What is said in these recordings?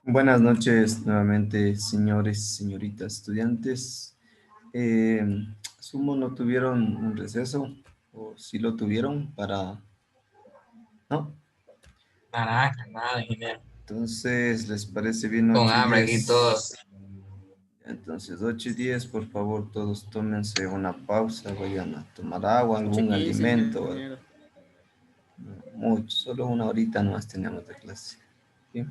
Buenas noches nuevamente, señores, señoritas, estudiantes. Eh, Asumo no tuvieron un receso, o si lo tuvieron para... No, Naranja, nada, ingeniero. entonces, ¿les parece bien Con 8 y hambre aquí 10? todos. Entonces, 8 y 10, por favor, todos tómense una pausa, vayan a tomar agua, 8 y algún 15, alimento o algo. ingeniero. No mucho, solo una horita nomás tenemos de clase. ¿Sí?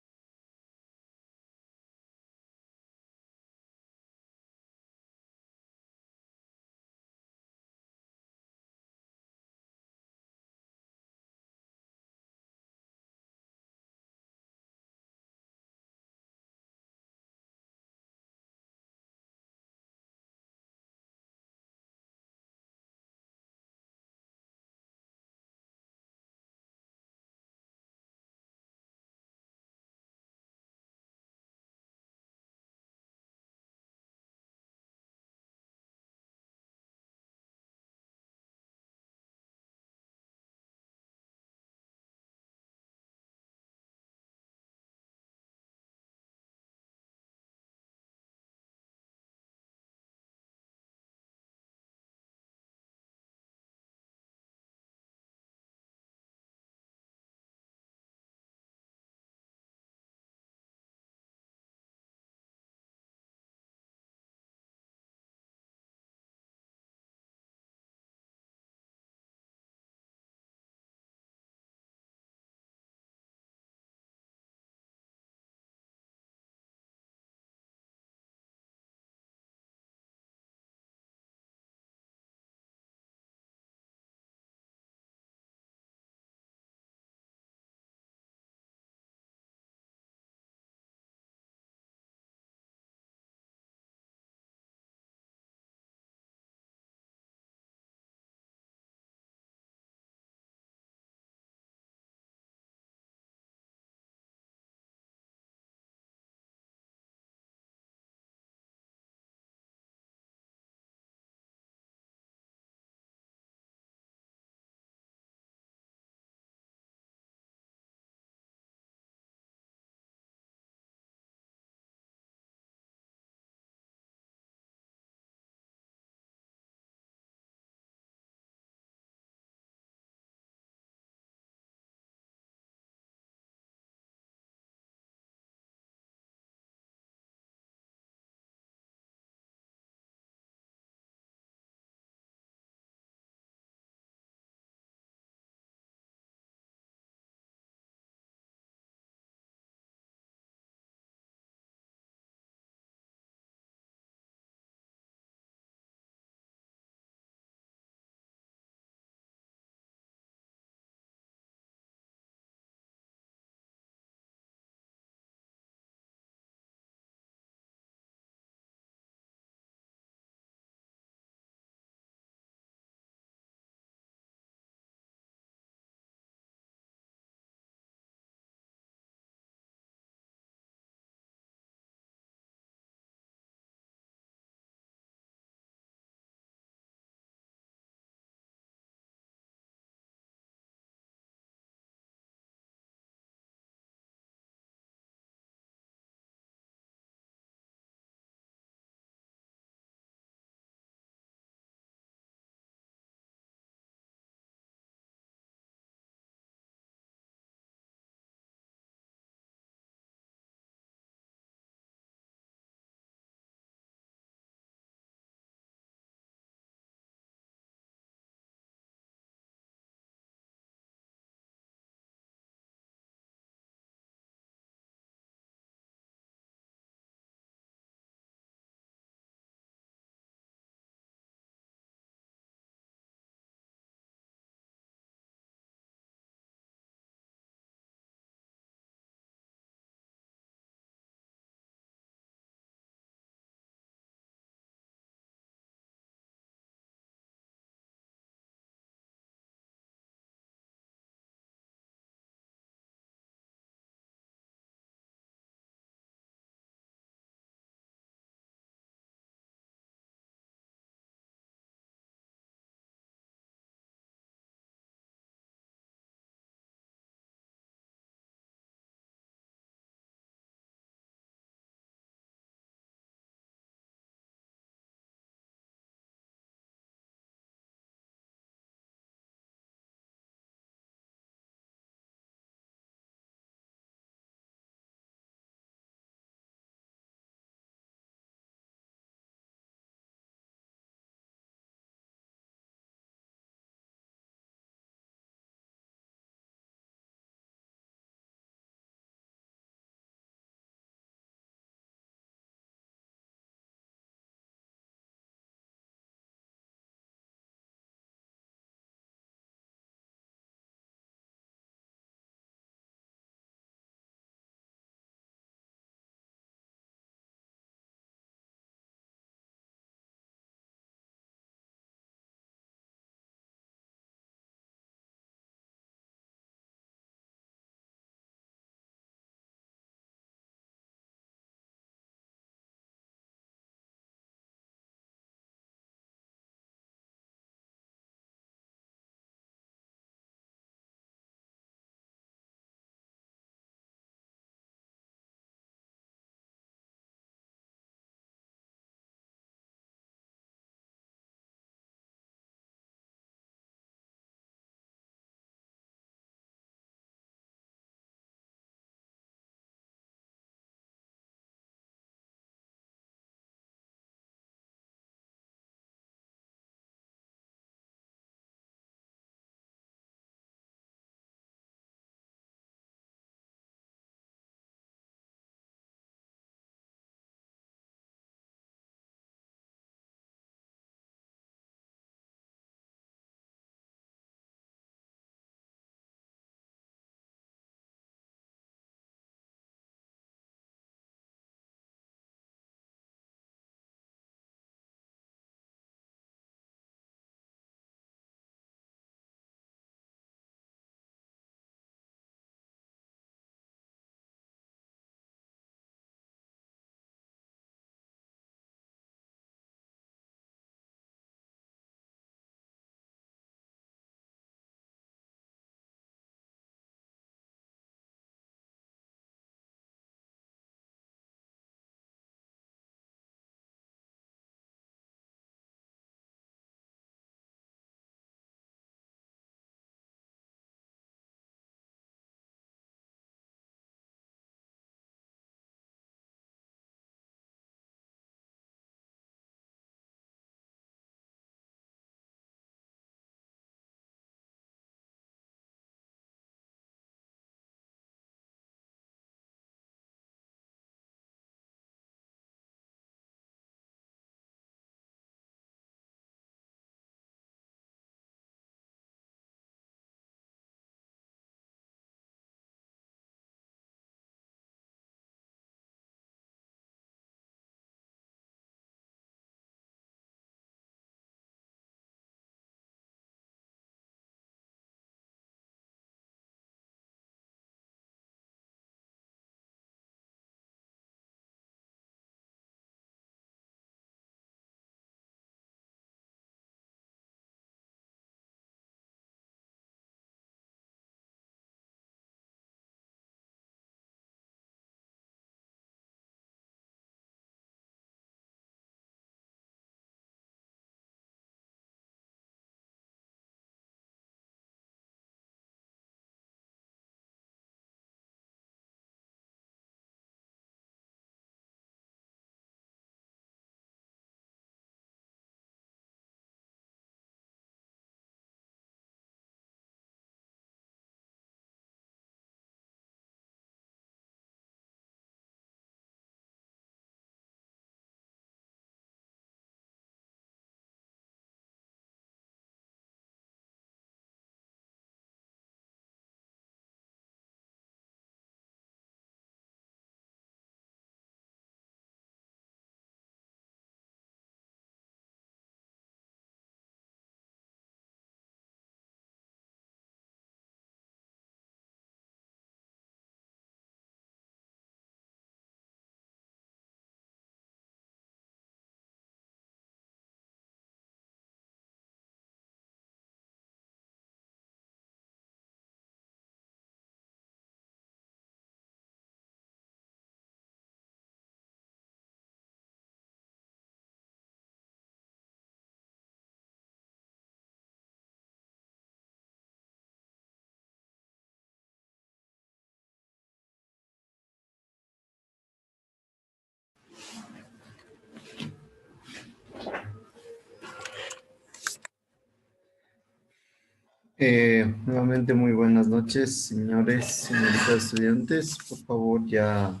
Nuevamente muy buenas noches, señores, señoritas estudiantes. Por favor, ya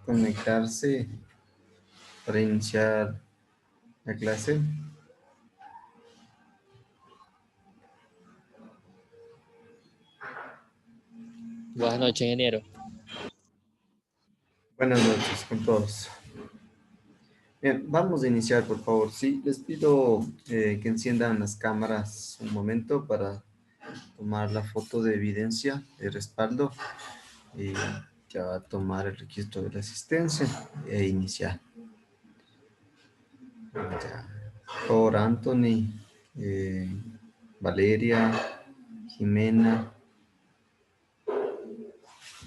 conectarse para iniciar la clase. Buenas noches, ingeniero. Buenas noches con todos. Bien, vamos a iniciar, por favor. Sí, les pido que enciendan las cámaras un momento para tomar la foto de evidencia de respaldo y ya va a tomar el registro de la asistencia e iniciar. Ya. Por favor, Anthony, eh, Valeria, Jimena,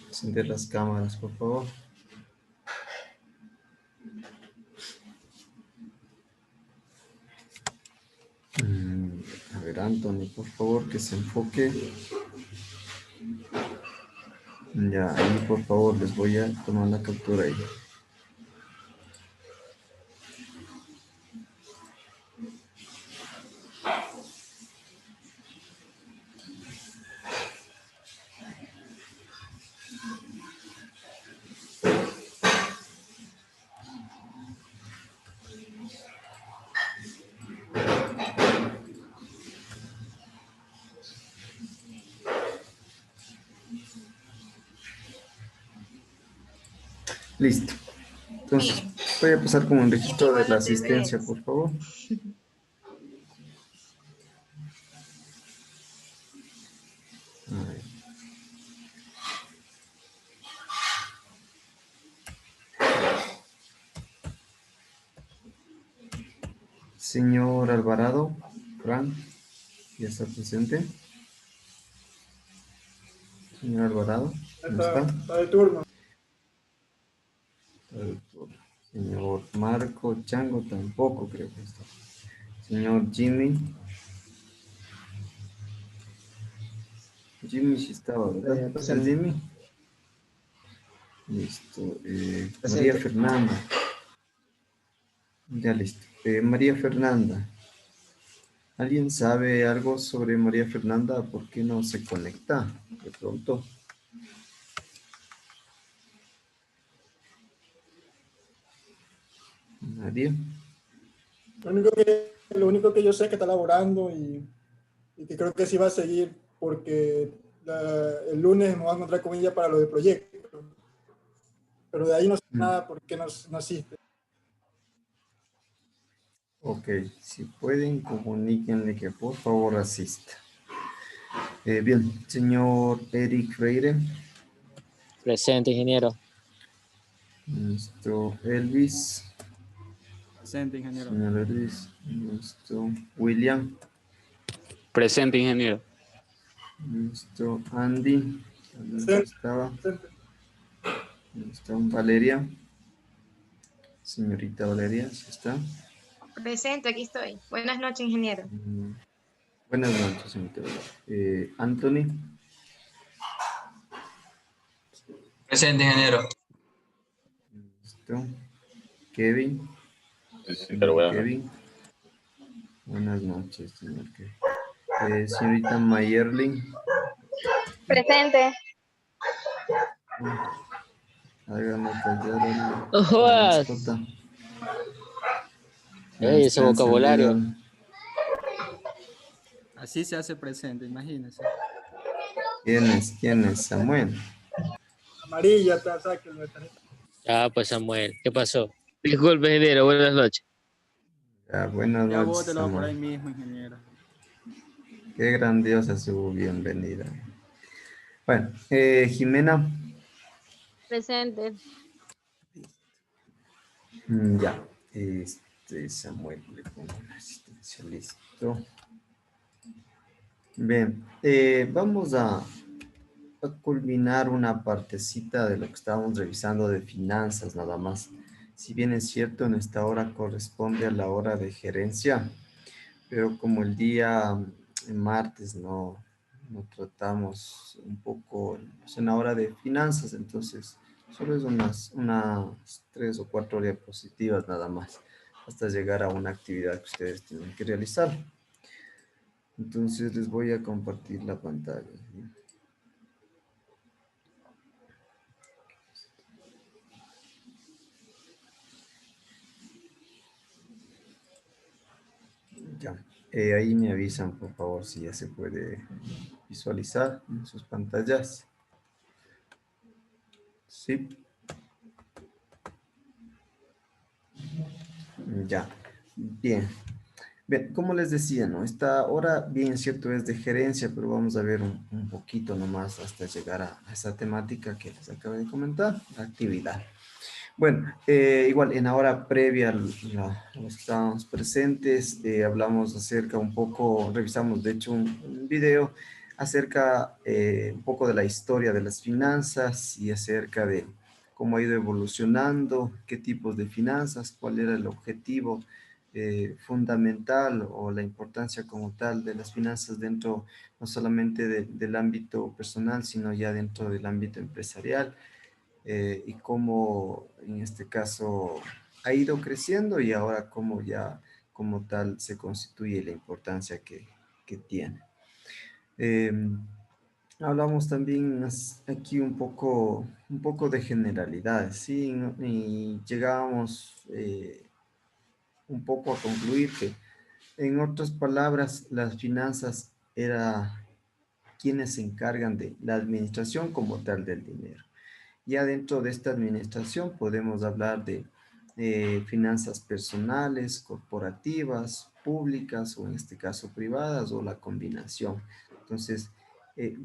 encender las cámaras, por favor. A ver, Anthony, por favor, que se enfoque. Ya, ahí, por favor, les voy a tomar la captura ahí. Listo. Entonces, voy a pasar con el registro de la asistencia, por favor. A ver. Señor Alvarado, Frank, ¿ya está presente? Señor Alvarado, ¿no está? Está de turno. Señor Marco Chango tampoco creo que está. Señor Jimmy. Jimmy sí estaba, ¿verdad? ¿Está Jimmy? Listo. María Fernanda. Ya listo. María Fernanda. ¿Alguien sabe algo sobre María Fernanda? ¿Por qué no se conecta de pronto? ¿Nadie? Lo único que yo sé es que está laborando y que creo que sí va a seguir porque el lunes me voy a encontrar con ella para lo de proyecto. Pero de ahí no sé nada porque no asiste. Ok, si pueden, comuníquenle que por favor asista. Bien, señor Eric Freire. Presente, ingeniero. Listo, Elvis. Presente, ingeniero. Señor Elvis. Listo, William. Presente, ingeniero. Listo, Andy. ¿Dónde estaba? Presente. Listo, Valeria. Señorita Valeria, ¿sí está? Presente, aquí estoy. Buenas noches, ingeniero. Buenas noches, señorita Valeria. Anthony. Presente, ingeniero. Listo. Kevin. Pero bueno. Kevin. Buenas noches, señor Kevin. Señorita Mayerling. Presente. Háganme callar a la ¡Ojoas! mascota. ¡Ey, ese Está vocabulario! encendido. Así se hace presente, imagínense. ¿Quién es? Samuel. Amarilla, sáquenlo de tarjeta. Ah, pues Samuel, ¿qué pasó? Disculpe, ingeniero, buenas noches. Ya, buenas Ya noches, bótelo por ahí Samuel. mismo, ingeniero. Qué grandiosa su bienvenida. Bueno, Jimena. Presente. Ya. Samuel, le pongo la asistencia, listo. Bien, vamos a culminar una partecita de lo que estábamos revisando de finanzas nada más. Si bien es cierto, en esta hora corresponde a la hora de gerencia, pero como el día martes no tratamos un poco en la hora de finanzas, entonces solo es unas 3 o 4 diapositivas nada más, hasta llegar a una actividad que ustedes tienen que realizar. Entonces les voy a compartir la pantalla. ¿Sí? Ya. Ahí me avisan, por favor, si ya se puede visualizar en sus pantallas. Sí. Ya. Bien. Bien, como les decía, ¿no? Esta hora, bien es cierto, es de gerencia, pero vamos a ver un poquito nomás hasta llegar a esa temática que les acabo de comentar, la actividad. Bueno, igual en la hora previa a los que estábamos presentes, hablamos acerca un poco, revisamos de hecho un video acerca un poco de la historia de las finanzas y acerca de cómo ha ido evolucionando, qué tipos de finanzas, cuál era el objetivo fundamental o la importancia como tal de las finanzas dentro no solamente del ámbito personal, sino ya dentro del ámbito empresarial y cómo en este caso ha ido creciendo y ahora cómo ya como tal se constituye la importancia que tiene. Eh, Hablamos también aquí un poco de generalidades, ¿sí? Y llegábamos un poco a concluir que, en otras palabras, las finanzas era quienes se encargan de la administración como tal del dinero. Ya dentro de esta administración podemos hablar de finanzas personales, corporativas, públicas o en este caso privadas o la combinación. Entonces,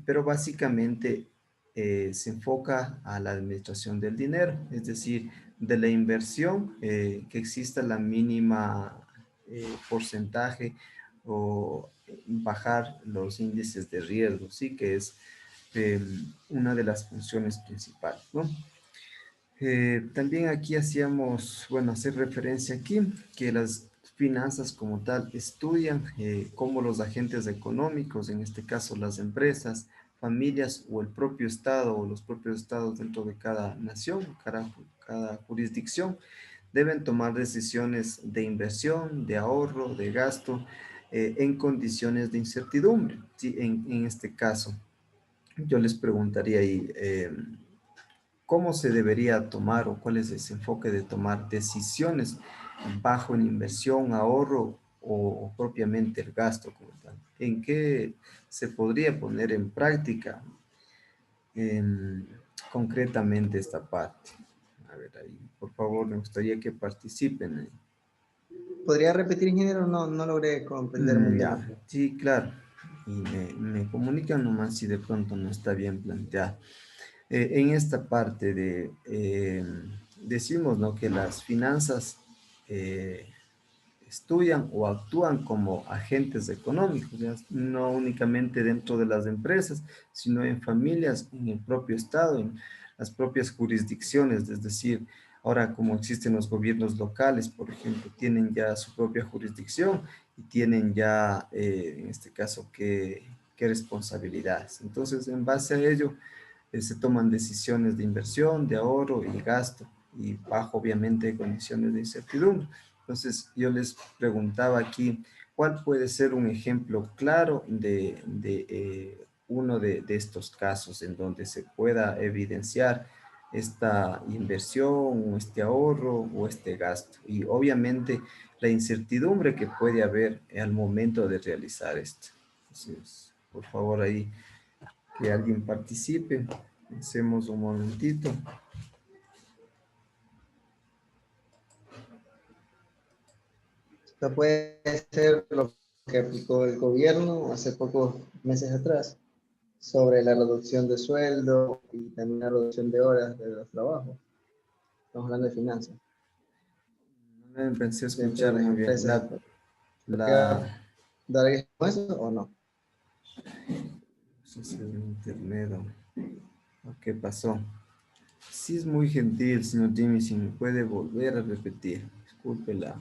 pero básicamente se enfoca a la administración del dinero, es decir, de la inversión, que exista la mínima porcentaje o bajar los índices de riesgo, sí, que es una de las funciones principales, ¿no? También aquí hacíamos, bueno, hacer referencia aquí que las finanzas como tal estudian cómo los agentes económicos, en este caso las empresas, familias o el propio Estado o los propios estados dentro de cada nación, cada jurisdicción, deben tomar decisiones de inversión, de ahorro, de gasto, en condiciones de incertidumbre. ¿Sí? En este caso, yo les preguntaría ahí, ¿cómo se debería tomar o cuál es ese enfoque de tomar decisiones bajo en inversión, ahorro o propiamente el gasto como tal? ¿En qué se podría poner en práctica em, concretamente esta parte? A ver, ahí, por favor, me gustaría que participen ahí. ¿Podría repetir, ingeniero? No, no logré comprender muy bien. Ya, sí, claro. Y me comunican nomás si de pronto no está bien planteado. En esta parte de, decimos, ¿no? Que las finanzas eh, estudian o actúan como agentes económicos, ¿ya? No únicamente dentro de las empresas, sino en familias, en el propio Estado, en las propias jurisdicciones, es decir, ahora como existen los gobiernos locales, por ejemplo, tienen ya su propia jurisdicción y tienen ya, en este caso, qué responsabilidades. Entonces, en base a ello, se toman decisiones de inversión, de ahorro y gasto, y bajo obviamente condiciones de incertidumbre. Entonces yo les preguntaba aquí, ¿cuál puede ser un ejemplo claro de uno de estos casos en donde se pueda evidenciar esta inversión o este ahorro o este gasto? Y obviamente la incertidumbre que puede haber al momento de realizar esto. Entonces, por favor ahí que alguien participe. Pensemos un momentito. Esto puede ser lo que aplicó el gobierno hace pocos meses atrás sobre la reducción de sueldo y también la reducción de horas de los trabajos. Estamos hablando de finanzas No me pensé dentro de escuchar las muy bien. empresas. La, ¿Dar eso o no? no sé si es el internet o qué pasó. Sí es muy gentil, señor Jimmy, si me puede volver a repetir. Discúlpela.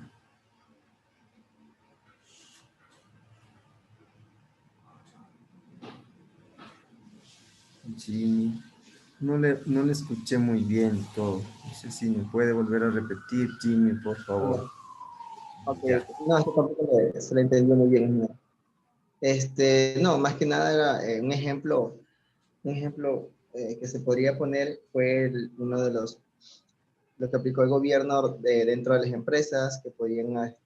Jimmy. No le escuché muy bien todo. No sé si me puede volver a repetir, Jimmy, por favor. Ok, Ya. no, eso tampoco se le entendió muy bien, ingeniero. No, más que nada era un ejemplo que se podría poner fue uno de lo que aplicó el gobierno dentro de las empresas que podían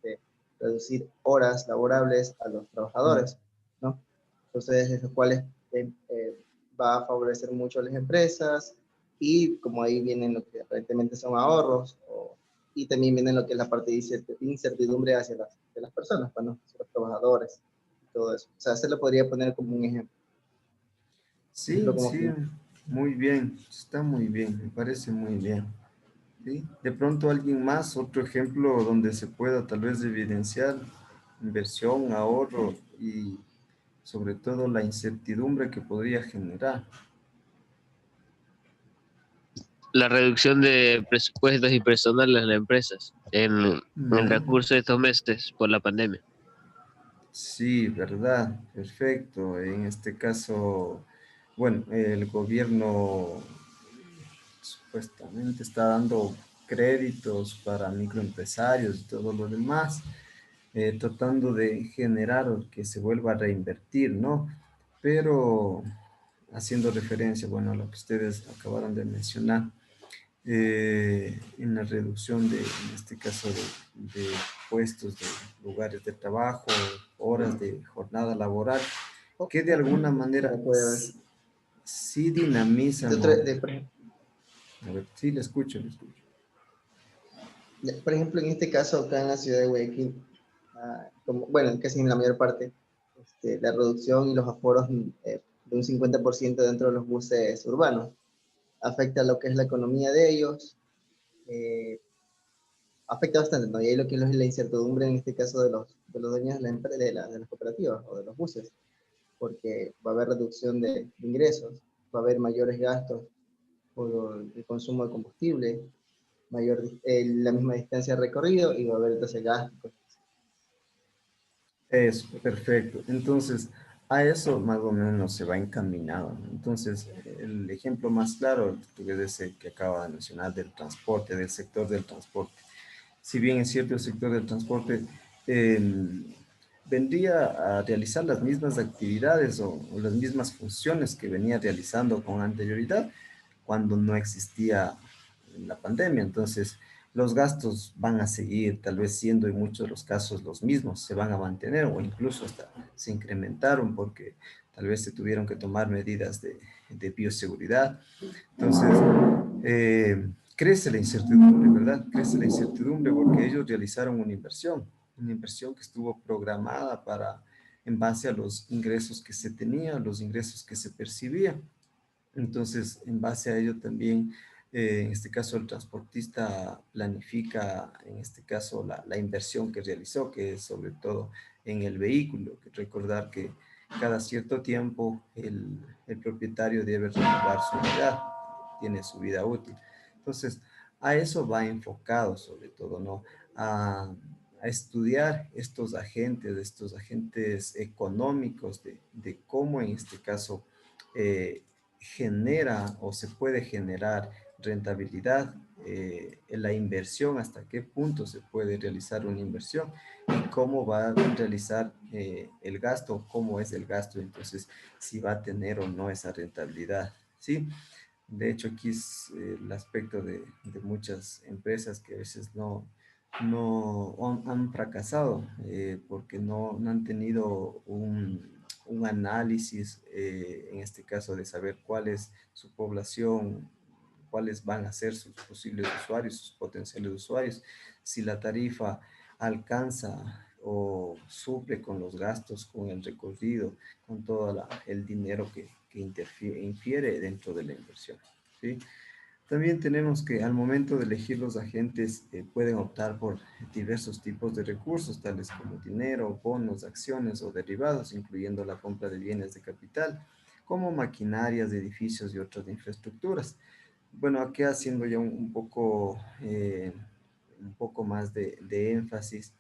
reducir horas laborables a los trabajadores, ¿no? Entonces, eso cuales va a favorecer mucho a las empresas y como ahí vienen lo que aparentemente son ahorros y también viene lo que es la parte de incertidumbre hacia de las personas, bueno, hacia los trabajadores y todo eso. O sea, se lo podría poner como un ejemplo. Sí, sí, muy bien, está muy bien, me parece muy bien. ¿Sí? De pronto alguien más, otro ejemplo donde se pueda tal vez evidenciar inversión, ahorro y sobre todo la incertidumbre que podría generar. La reducción de presupuestos y personal en las empresas en el Mm, transcurso de estos meses por la pandemia. sí, verdad, perfecto. En este caso, bueno, el gobierno supuestamente está dando créditos para microempresarios y todo lo demás, tratando de generar o que se vuelva a reinvertir, ¿no? Pero haciendo referencia, bueno, a lo que ustedes acabaron de mencionar, en la reducción en este caso, de puestos, de lugares de trabajo, horas de jornada laboral, que de alguna manera Puede haber. sí dinamizan, a ver, sí, le escucho, le escucho. Por ejemplo, en este caso, acá en la ciudad de Guayaquil, bueno, casi en la mayor parte, la reducción y los aforos de un 50% dentro de los buses urbanos afecta lo que es la economía de ellos, eh, afecta bastante, ¿no? Y ahí lo que es la incertidumbre en este caso de los dueños de, de las cooperativas o de los buses, porque va a haber reducción de ingresos, va a haber mayores gastos por el consumo de combustible, la misma distancia recorrido y va a haber entonces gastos. Eso, perfecto. Entonces, a eso más o menos se va encaminado, ¿no? Entonces, el ejemplo más claro, es el que acaba de mencionar del transporte, del sector del transporte. Si bien es cierto, el sector del transporte eh, vendría a realizar las mismas actividades o las mismas funciones que venía realizando con anterioridad cuando no existía la pandemia. Entonces, los gastos van a seguir tal vez siendo en muchos de los casos los mismos, se van a mantener o incluso hasta se incrementaron porque tal vez se tuvieron que tomar medidas de bioseguridad. Entonces, crece la incertidumbre, ¿verdad? Crece la incertidumbre porque ellos realizaron una inversión que estuvo programada en base a los ingresos que se tenían, los ingresos que se percibían. Entonces, en base a ello también, en este caso, el transportista planifica, en este caso, la inversión que realizó, que es sobre todo en el vehículo. Recordar que cada cierto tiempo el propietario debe renovar su unidad, tiene su vida útil. Entonces, a eso va enfocado sobre todo, ¿no? A estudiar estos agentes económicos de cómo en este caso genera o se puede generar rentabilidad en la inversión, hasta qué punto se puede realizar una inversión y cómo va a realizar el gasto, cómo es el gasto, entonces si va a tener o no esa rentabilidad, ¿sí? De hecho, aquí es el aspecto de muchas empresas que a veces no han fracasado porque no han tenido un análisis, en este caso, de saber cuál es su población, cuáles van a ser sus posibles usuarios, sus potenciales usuarios, si la tarifa alcanza o suple con los gastos, con el recorrido, con todo el dinero que infiere dentro de la inversión, ¿sí? También tenemos que al momento de elegir los agentes pueden optar por diversos tipos de recursos, tales como dinero, bonos, acciones o derivados, incluyendo la compra de bienes de capital, como maquinarias, edificios y otras infraestructuras. Bueno, aquí haciendo ya un poco más de énfasis,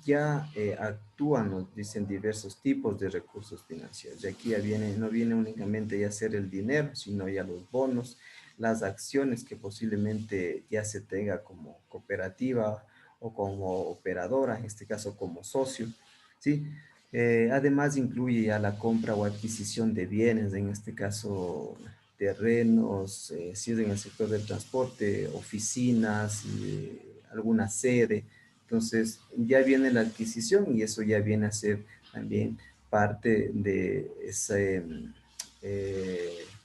ya actúan, nos dicen, diversos tipos de recursos financieros. Y aquí no viene únicamente ya ser el dinero, sino ya los bonos, las acciones que posiblemente ya se tenga como cooperativa o como operadora, en este caso como socio, ¿sí? Además incluye ya la compra o adquisición de bienes, en este caso terrenos, si es en el sector del transporte, oficinas, alguna sede. Entonces ya viene la adquisición y eso ya viene a ser también parte de ese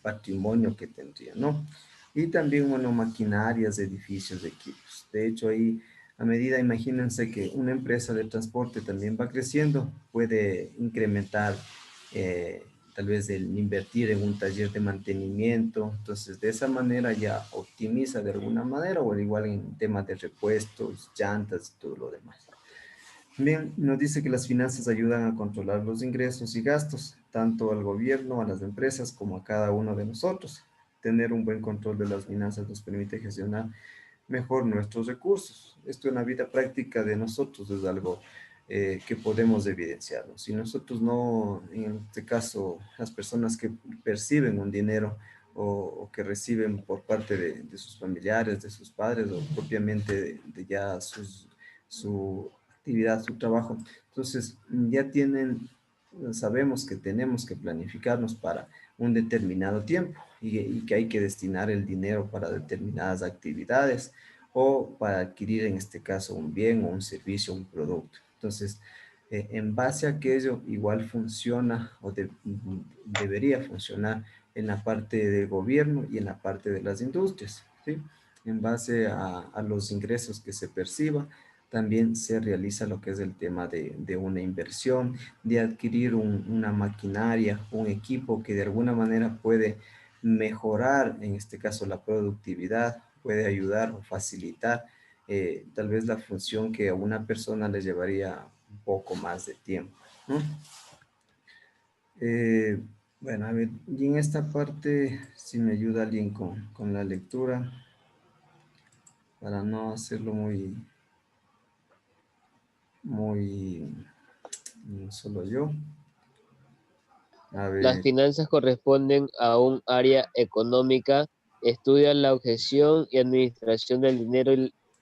patrimonio que tendría, ¿no? Y también, bueno, maquinarias, edificios, equipos. De hecho, ahí a medida, imagínense que una empresa de transporte también va creciendo, puede incrementar tal vez el invertir en un taller de mantenimiento. Entonces, de esa manera ya optimiza de alguna manera, o al igual en temas de repuestos, llantas y todo lo demás. Bien, nos dice que las finanzas ayudan a controlar los ingresos y gastos, tanto al gobierno, a las empresas, como a cada uno de nosotros. Tener un buen control de las finanzas nos permite gestionar mejor nuestros recursos. Esto en la vida práctica de nosotros es algo que podemos evidenciarlo. Si nosotros no, en este caso, las personas que perciben un dinero o que reciben por parte de sus familiares, de sus padres o propiamente de ya su actividad, su trabajo, entonces ya tienen, sabemos que tenemos que planificarnos para un determinado tiempo y que hay que destinar el dinero para determinadas actividades o para adquirir en este caso un bien o un servicio, un producto. Entonces, en base a aquello, igual funciona o debería funcionar en la parte del gobierno y en la parte de las industrias, ¿sí? En base a los ingresos que se perciba, también se realiza lo que es el tema de una inversión, de adquirir una maquinaria, un equipo que de alguna manera puede mejorar, en este caso, la productividad, puede ayudar o facilitar tal vez la función que a una persona le llevaría un poco más de tiempo, ¿no? Eh, bueno, a ver, y en esta parte, si me ayuda alguien con la lectura, para no hacerlo muy solo yo. A Las ver, finanzas corresponden a un área económica, estudia la objeción y administración del dinero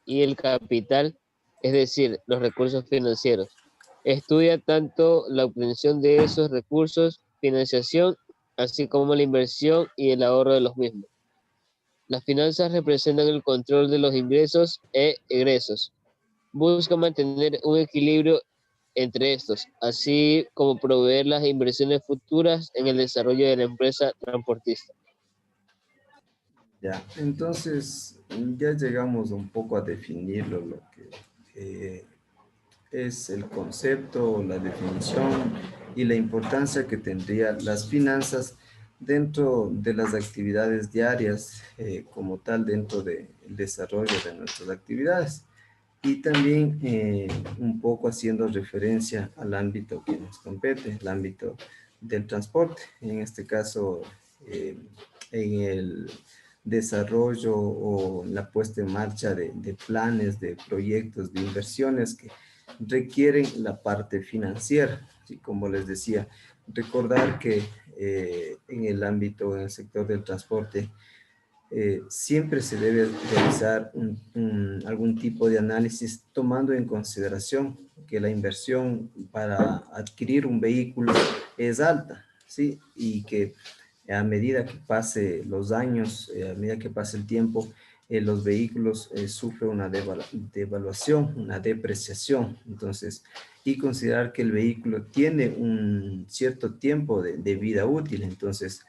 y el capital, es decir, los recursos financieros. Estudia tanto la obtención de esos recursos, financiación, así como la inversión y el ahorro de los mismos. Las finanzas representan el control de los ingresos e egresos. Busca mantener un equilibrio entre estos, así como proveer las inversiones futuras en el desarrollo de la empresa transportista. ya, entonces ya llegamos un poco a definirlo, lo que es el concepto, la definición y la importancia que tendría las finanzas dentro de las actividades diarias, como tal, dentro del desarrollo de nuestras actividades. Y también un poco haciendo referencia al ámbito que nos compete, el ámbito del transporte, en este caso en el desarrollo o la puesta en marcha de planes, de proyectos, de inversiones que requieren la parte financiera. Y como les decía, recordar que en el ámbito, en el sector del transporte, siempre se debe realizar algún tipo de análisis tomando en consideración que la inversión para adquirir un vehículo es alta, ¿sí? Y que a medida que pase los años, a medida que pase el tiempo, los vehículos sufren una devaluación, una depreciación. Entonces, y considerar que el vehículo tiene un cierto tiempo de vida útil. Entonces,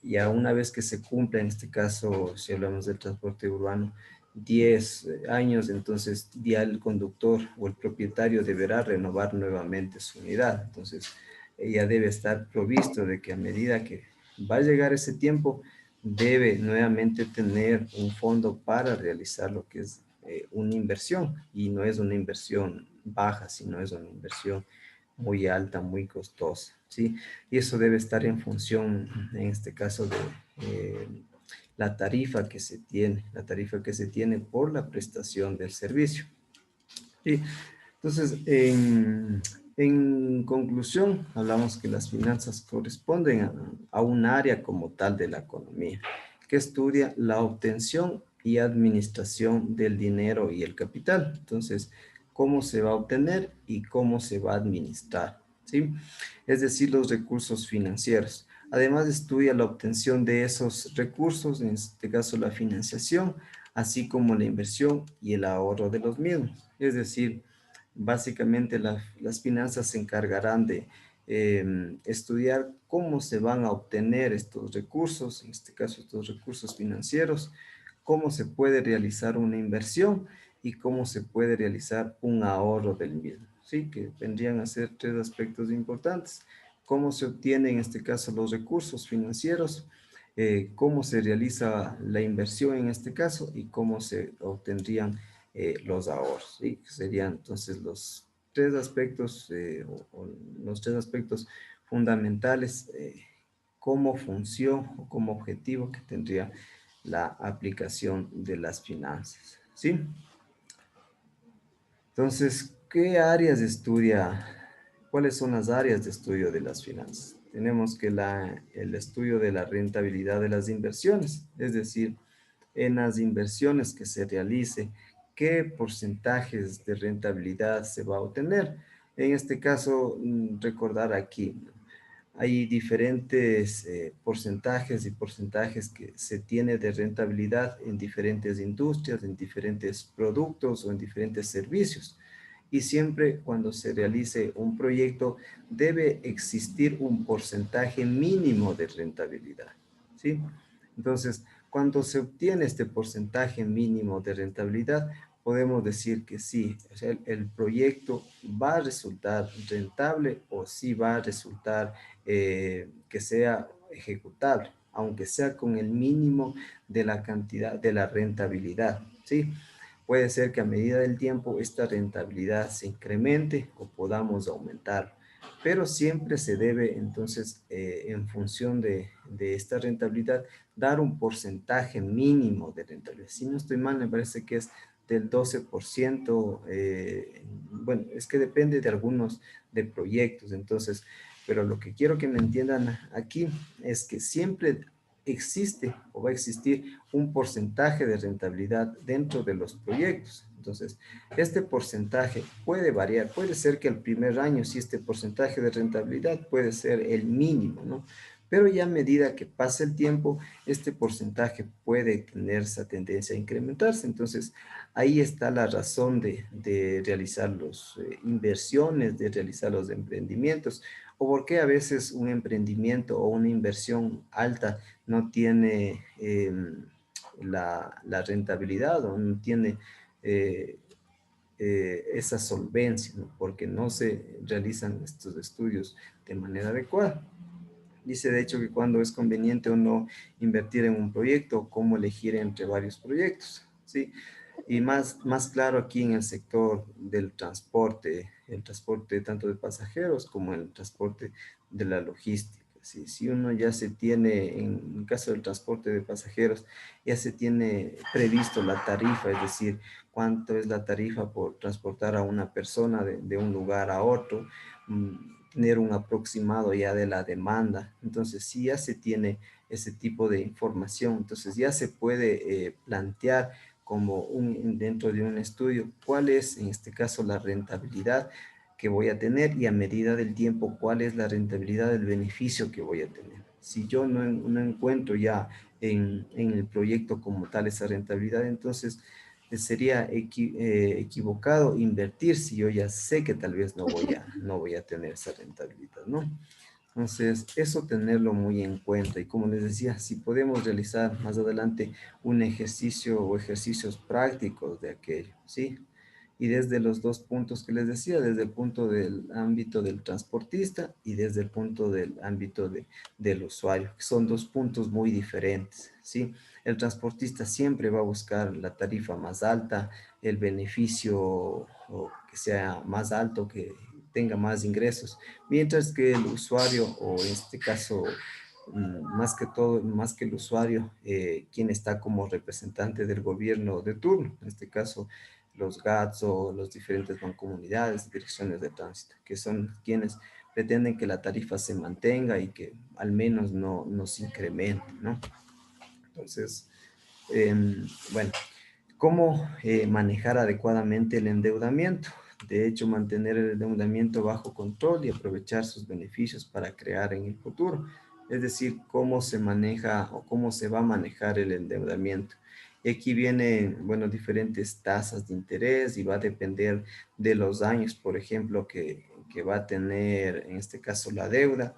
ya una vez que se cumpla, en este caso, si hablamos del transporte urbano, 10 años, entonces ya el conductor o el propietario deberá renovar nuevamente su unidad. Entonces, ya debe estar provisto de que a medida que va a llegar ese tiempo, debe nuevamente tener un fondo para realizar lo que es una inversión, y no es una inversión baja, sino es una inversión muy alta, muy costosa, ¿sí? Y eso debe estar en función, en este caso, de la tarifa que se tiene, la tarifa que se tiene por la prestación del servicio. ¿Sí? Entonces, en conclusión, hablamos que las finanzas corresponden a un área como tal de la economía, que estudia la obtención y administración del dinero y el capital. Entonces, cómo se va a obtener y cómo se va a administrar. ¿sí? Es decir, los recursos financieros. Además, estudia la obtención de esos recursos, en este caso la financiación, así como la inversión y el ahorro de los mismos. Es decir, básicamente las finanzas se encargarán de estudiar cómo se van a obtener estos recursos, en este caso estos recursos financieros, cómo se puede realizar una inversión y cómo se puede realizar un ahorro del mismo, ¿sí? Que vendrían a ser tres aspectos importantes. Cómo se obtienen, en este caso, los recursos financieros, cómo se realiza la inversión en este caso y cómo se obtendrían los ahorros, ¿sí? Que serían entonces los tres aspectos, o los tres aspectos fundamentales como función o como objetivo que tendría la aplicación de las finanzas, ¿sí? Entonces, ¿qué áreas estudia? ¿Cuáles son las áreas de estudio de las finanzas? Tenemos que el estudio de la rentabilidad de las inversiones, es decir, en las inversiones que se realice, ¿qué porcentajes de rentabilidad se va a obtener? En este caso, recordar aquí, ¿no? Hay diferentes porcentajes y porcentajes que se tiene de rentabilidad en diferentes industrias, en diferentes productos o en diferentes servicios. Y siempre cuando se realice un proyecto debe existir un porcentaje mínimo de rentabilidad, ¿sí? Entonces, cuando se obtiene este porcentaje mínimo de rentabilidad, podemos decir que sí, o sea, el proyecto va a resultar rentable o sí va a resultar que sea ejecutable, aunque sea con el mínimo de la cantidad de la rentabilidad, ¿sí? Puede ser que a medida del tiempo esta rentabilidad se incremente o podamos aumentar, pero siempre se debe entonces, en función de esta rentabilidad, dar un porcentaje mínimo de rentabilidad. Si no estoy mal, me parece que es del 12%, bueno, es que depende de algunos de proyectos, entonces, pero lo que quiero que me entiendan aquí es que siempre existe o va a existir un porcentaje de rentabilidad dentro de los proyectos. Entonces, este porcentaje puede variar. Puede ser que el primer año, si este porcentaje de rentabilidad puede ser el mínimo, ¿no? Pero ya a medida que pasa el tiempo, este porcentaje puede tener esa tendencia a incrementarse. Entonces, ahí está la razón de realizar las inversiones, de realizar los emprendimientos, o por qué a veces un emprendimiento o una inversión alta no tiene la rentabilidad o no tiene eh, esa solvencia, ¿no? Porque no se realizan estos estudios de manera adecuada. Dice de hecho que cuando es conveniente o no invertir en un proyecto o cómo elegir entre varios proyectos, ¿sí? Y más claro aquí en el sector del transporte, el transporte tanto de pasajeros como el transporte de la logística. ¿Sí? Si uno ya se tiene, en el caso del transporte de pasajeros, ya se tiene previsto la tarifa, es decir, cuánto es la tarifa por transportar a una persona de un lugar a otro, tener un aproximado ya de la demanda. Entonces, si ya se tiene ese tipo de información, entonces ya se puede plantear como dentro de un estudio cuál es en este caso la rentabilidad que voy a tener y a medida del tiempo cuál es la rentabilidad del beneficio que voy a tener. Si yo no encuentro ya en el proyecto como tal esa rentabilidad, entonces sería equivocado invertir si yo ya sé que tal vez no voy a tener esa rentabilidad, ¿no? Entonces, eso tenerlo muy en cuenta. Y como les decía, si podemos realizar más adelante un ejercicio o ejercicios prácticos de aquello, ¿sí? Y desde los dos puntos que les decía, desde el punto del ámbito del transportista y desde el punto del ámbito del usuario, que son dos puntos muy diferentes, ¿sí? El transportista siempre va a buscar la tarifa más alta, el beneficio o que sea más alto, que tenga más ingresos, mientras que el usuario, o en este caso, más que todo, más que el usuario, quien está como representante del gobierno de turno, en este caso, los GATS o los diferentes mancomunidades, direcciones de tránsito, que son quienes pretenden que la tarifa se mantenga y que al menos no se incremente, ¿no? Entonces, bueno, ¿cómo manejar adecuadamente el endeudamiento? de hecho, mantener el endeudamiento bajo control y aprovechar sus beneficios para crear en el futuro. Es decir, cómo se maneja o cómo se va a manejar el endeudamiento. Y aquí vienen, bueno, diferentes tasas de interés y va a depender de los años, por ejemplo, que va a tener, en este caso, la deuda.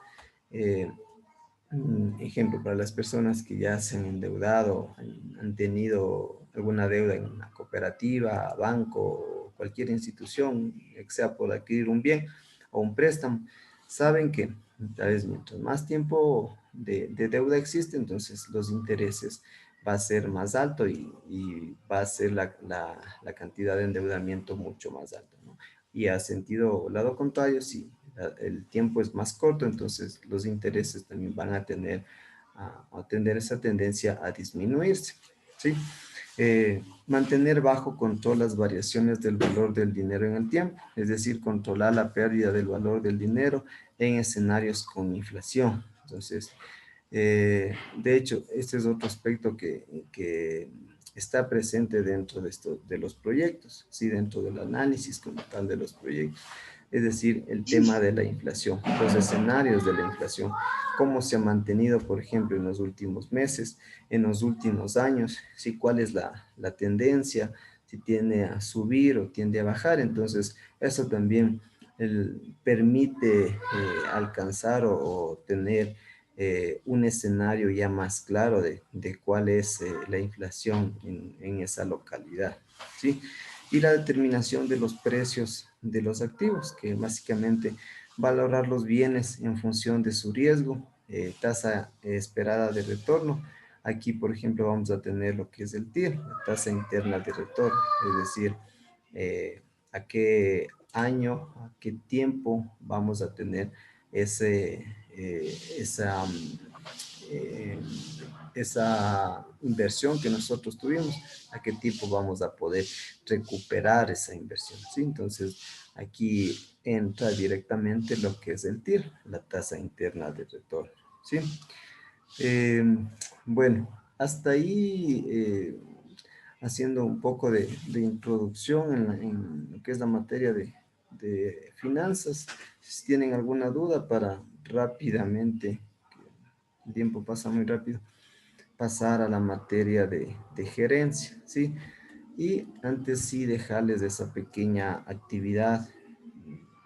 Ejemplo, para las personas que ya se han endeudado, han tenido alguna deuda en una cooperativa, banco, o cualquier institución, que sea por adquirir un bien o un préstamo, saben que tal vez mientras más tiempo de deuda existe, entonces los intereses va a ser más alto y va a ser la cantidad de endeudamiento mucho más alta, ¿no? Y a sentido lado contrario, si el tiempo es más corto, entonces los intereses también van a tener esa tendencia a disminuirse, ¿sí? Mantener bajo control las variaciones del valor del dinero en el tiempo, es decir, controlar la pérdida del valor del dinero en escenarios con inflación. Entonces, de hecho, este es otro aspecto que está presente dentro de los proyectos, ¿sí? Dentro del análisis como tal de los proyectos. Es decir, el tema de la inflación, los escenarios de la inflación, cómo se ha mantenido, por ejemplo, en los últimos meses, en los últimos años, ¿sí? Cuál es la tendencia, si tiende a subir o tiende a bajar. Entonces, eso también permite alcanzar o tener un escenario ya más claro de cuál es la inflación en esa localidad, ¿sí? Y la determinación de los precios de los activos, que básicamente valorar los bienes en función de su riesgo, tasa esperada de retorno. Aquí, por ejemplo, vamos a tener lo que es el TIR, la tasa interna de retorno, es decir, a qué año, a qué tiempo vamos a tener esa eh, esa inversión que nosotros tuvimos, a qué tipo vamos a poder recuperar esa inversión, ¿sí? Entonces, aquí entra directamente lo que es el TIR, la tasa interna de retorno, ¿sí? Eh, bueno, hasta ahí, haciendo un poco de introducción en lo que es la materia de finanzas. Si tienen alguna duda para rápidamente, el tiempo pasa muy rápido, pasar a la materia de gerencia, ¿sí? Y antes sí dejarles esa pequeña actividad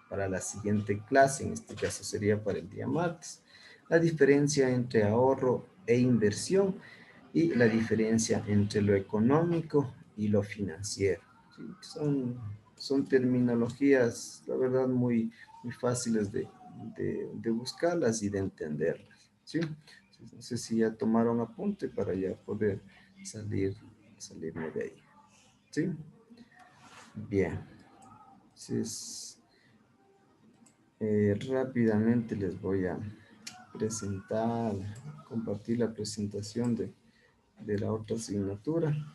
para la siguiente clase, en este caso sería para el día martes. La diferencia entre ahorro e inversión y la diferencia entre lo económico y lo financiero. ¿Sí? Son terminologías, la verdad, muy fáciles de buscarlas y de entenderlas, ¿sí? No sé si ya tomaron apunte para ya poder salirme de ahí. ¿Sí? Bien. Entonces, rápidamente les voy a presentar, compartir la presentación de la otra asignatura. No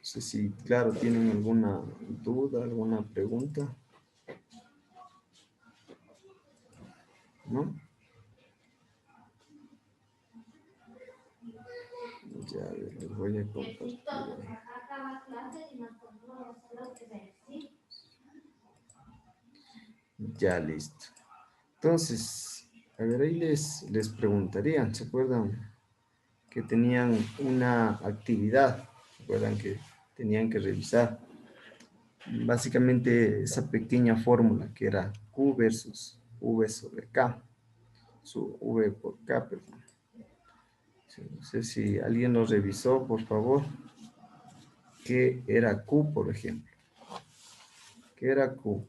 sé si, claro, tienen alguna duda, alguna pregunta. ¿No? Ya, les voy a compartir. Ya, listo. Entonces, a ver, ahí les preguntaría, ¿se acuerdan que tenían una actividad? ¿Se acuerdan que tenían que revisar? Básicamente esa pequeña fórmula que era Q versus V sobre K, su V por K, perdón. No sé si alguien lo revisó, por favor. ¿Qué era Q, por ejemplo? ¿Qué era Q?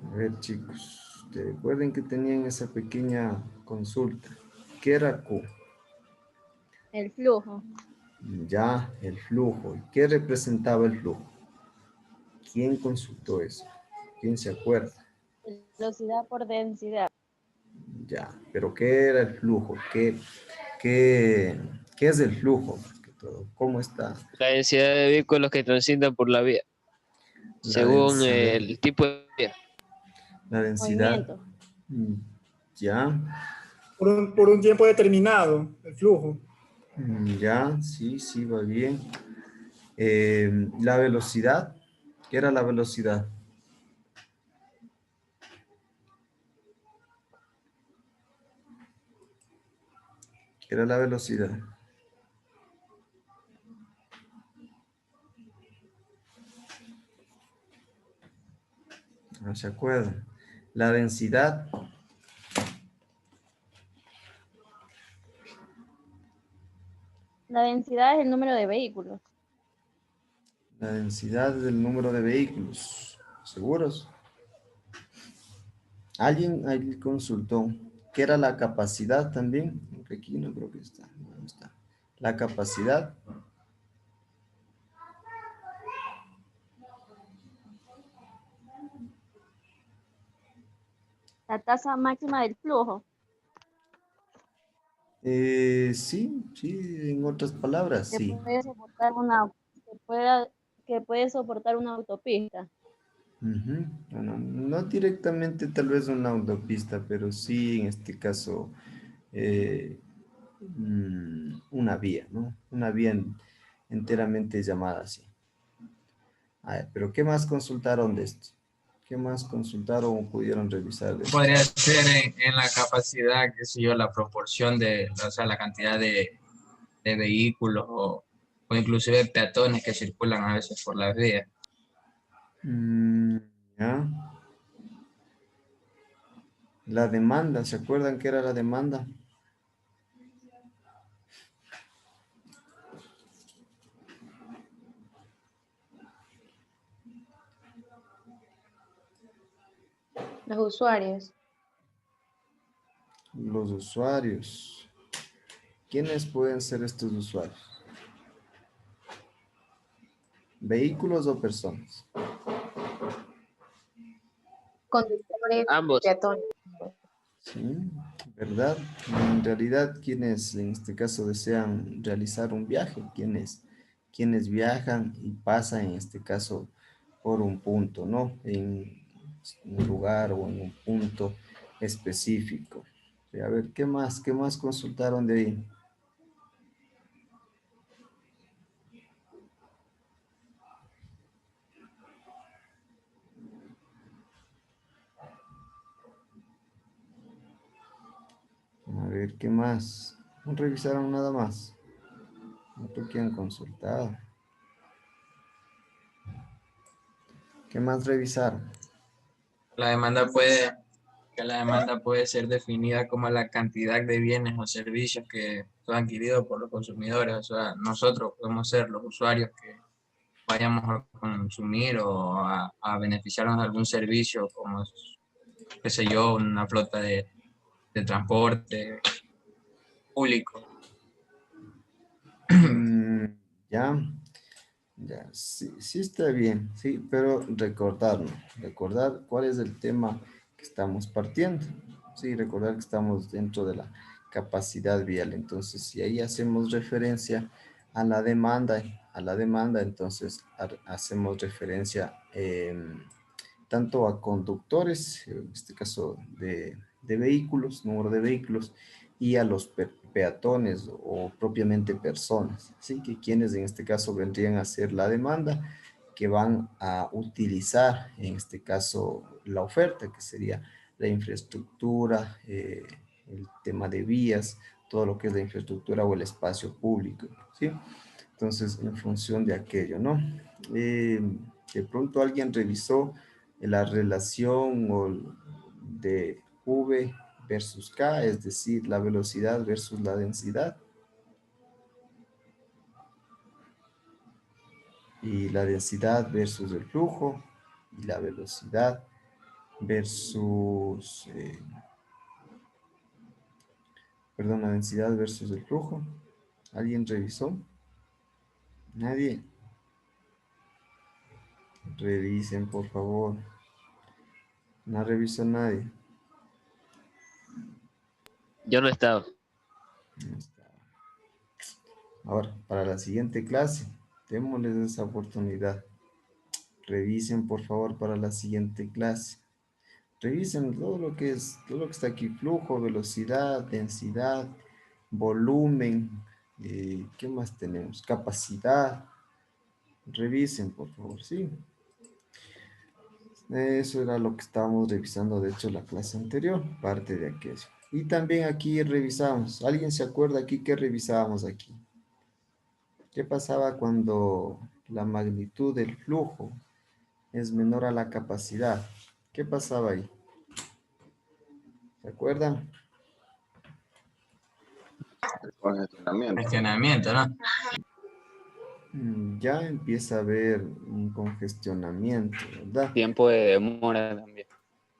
A ver, chicos, recuerden que tenían esa pequeña consulta. ¿Qué era Q? El flujo. Ya, el flujo. ¿Y qué representaba el flujo? ¿Quién consultó eso? ¿Quién se acuerda? Velocidad por densidad. Ya, pero ¿qué era el flujo? ¿Qué es el flujo? ¿Cómo está? La densidad de vehículos que transitan por la vía, La según densidad. el tipo de vía. La densidad. Movimiento. Ya. por un tiempo determinado, el flujo. Ya, sí, sí, va bien. La velocidad, ¿qué era la velocidad? ¿Qué era la velocidad? No se acuerdan. La densidad, La densidad es el número de vehículos. la densidad del número de vehículos. ¿Seguros? Alguien ahí consultó. ¿Qué era la capacidad también? Aunque aquí no creo que está. No está. La capacidad. La tasa máxima del flujo. Sí, sí, en otras palabras, Que sí. puede soportar una, que puede soportar una autopista. Ujú. Bueno, no directamente tal vez una autopista, pero sí en este caso una vía, ¿no? Una vía enteramente llamada así. A ver, pero ¿qué más consultaron de esto? ¿Qué más consultaron o pudieron revisar de esto? Podría ser en la capacidad, qué sé yo, la proporción de, o sea, la cantidad de vehículos o inclusive peatones que circulan a veces por las vías. Ya. La demanda, ¿se acuerdan qué era la demanda? Los usuarios. Los usuarios. ¿Quiénes pueden ser estos usuarios? ¿Vehículos o personas? Conductores, Ambos. peatones. Sí, ¿verdad? En realidad, quienes en este caso desean realizar un viaje, quienes viajan y pasan en este caso por un punto, ¿no? En un lugar o en un punto específico. A ver, qué más consultaron de ahí? A ver, ¿qué más? ¿No revisaron nada más? Otro que han consultado. ¿Qué más revisaron? La demanda puede, que la demanda puede ser definida como la cantidad de bienes o servicios que son adquiridos por los consumidores. O sea, nosotros podemos ser los usuarios que vayamos a consumir o a beneficiarnos de algún servicio como, qué sé yo, una flota de transporte público. Mm, ya, ya, sí, sí está bien, sí, pero recordar cuál es el tema que estamos partiendo. Sí, recordar que estamos dentro de la capacidad vial. Entonces, si ahí hacemos referencia a la demanda, entonces hacemos referencia tanto a conductores, en este caso de vehículos, número de vehículos, y a los peatones o propiamente personas, ¿sí? Que quienes en este caso vendrían a ser la demanda, que van a utilizar en este caso la oferta, que sería la infraestructura, el tema de vías, todo lo que es la infraestructura o el espacio público, ¿sí? Entonces, en función de aquello, ¿no? Eh, de pronto alguien revisó la relación de V versus K, es decir, la velocidad versus la densidad. Y la densidad versus el flujo, y la velocidad versus, perdón, la densidad versus el flujo. ¿Alguien revisó? Nadie. Revisen, por favor. No revisó nadie. Yo no estaba. No está. Ahora, para la siguiente clase, démosles esa oportunidad. Revisen, por favor, para la siguiente clase. Revisen todo lo que está aquí, flujo, velocidad, densidad, volumen, ¿qué más tenemos? Capacidad. Revisen, por favor, sí. Eso era lo que estábamos revisando, de hecho, la clase anterior, parte de aquello. Y también aquí revisamos. ¿Alguien se acuerda aquí qué revisábamos aquí? ¿Qué pasaba cuando la magnitud del flujo es menor a la capacidad? ¿Qué pasaba ahí? ¿Se acuerdan? Congestionamiento. Gestionamiento, ¿no? Ya empieza a haber un congestionamiento, ¿verdad? Tiempo de demora también.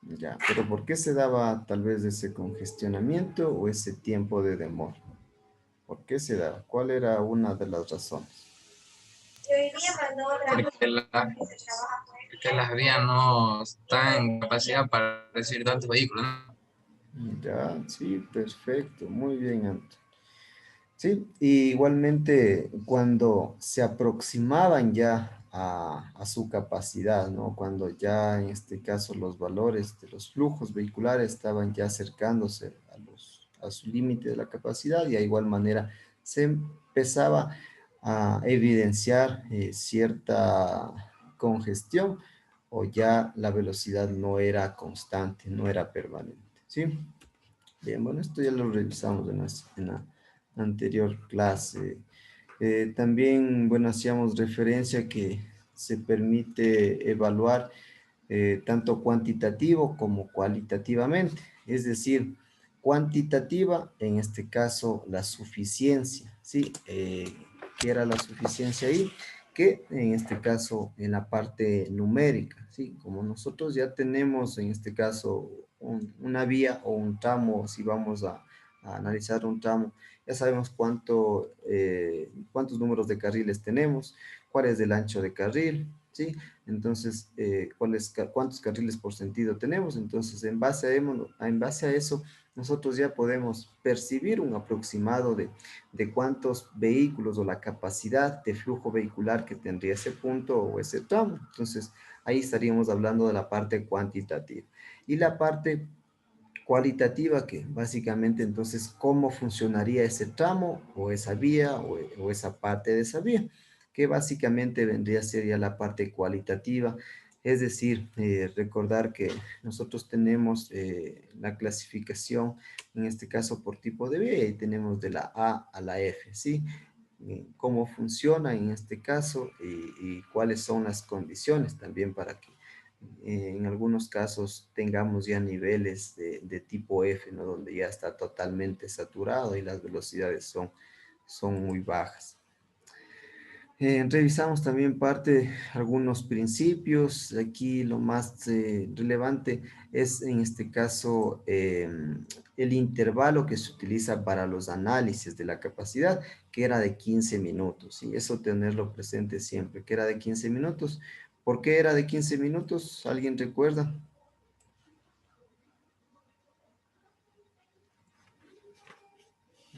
Ya, pero ¿por qué se daba tal vez ese congestionamiento o ese tiempo de demora? ¿Por qué se daba? ¿Cuál era una de las razones? Porque las vías no están en capacidad para recibir tantos vehículos, ¿no? Ya, sí, perfecto, muy bien, Anto. Sí, y igualmente cuando se aproximaban ya a su capacidad, ¿no? Cuando ya en este caso los valores de los flujos vehiculares estaban ya acercándose a su límite de la capacidad y de igual manera se empezaba a evidenciar cierta congestión o ya la velocidad no era constante, no era permanente, ¿sí? Bien, bueno, esto ya lo revisamos en la anterior clase. También, bueno, hacíamos referencia que se permite evaluar tanto cuantitativo como cualitativamente. Es decir, cuantitativa, en este caso, la suficiencia, ¿sí? ¿Qué era la suficiencia ahí? Que en este caso, en la parte numérica, ¿sí? Como nosotros ya tenemos, en este caso, una vía o un tramo, si vamos a analizar un tramo, ya sabemos cuántos números de carriles tenemos, cuál es el ancho de carril, ¿sí? Entonces, ¿cuántos carriles por sentido tenemos? Entonces, en base a eso, nosotros ya podemos percibir un aproximado de cuántos vehículos o la capacidad de flujo vehicular que tendría ese punto o ese tramo. Entonces, ahí estaríamos hablando de la parte cuantitativa. Y la parte cualitativa, que básicamente entonces cómo funcionaría ese tramo o esa vía o esa parte de esa vía, que básicamente vendría a ser ya la parte cualitativa, es decir, recordar que nosotros tenemos la clasificación, en este caso por tipo de vía, y tenemos de la A a la F, ¿sí? Cómo funciona en este caso y cuáles son las condiciones también para que en algunos casos tengamos ya niveles de tipo F, ¿no? Donde ya está totalmente saturado y las velocidades son muy bajas. Revisamos también algunos principios. Aquí lo más relevante es en este caso el intervalo que se utiliza para los análisis de la capacidad, que era de 15 minutos. Y eso tenerlo presente siempre, que era de 15 minutos. ¿Por qué era de 15 minutos? ¿Alguien recuerda?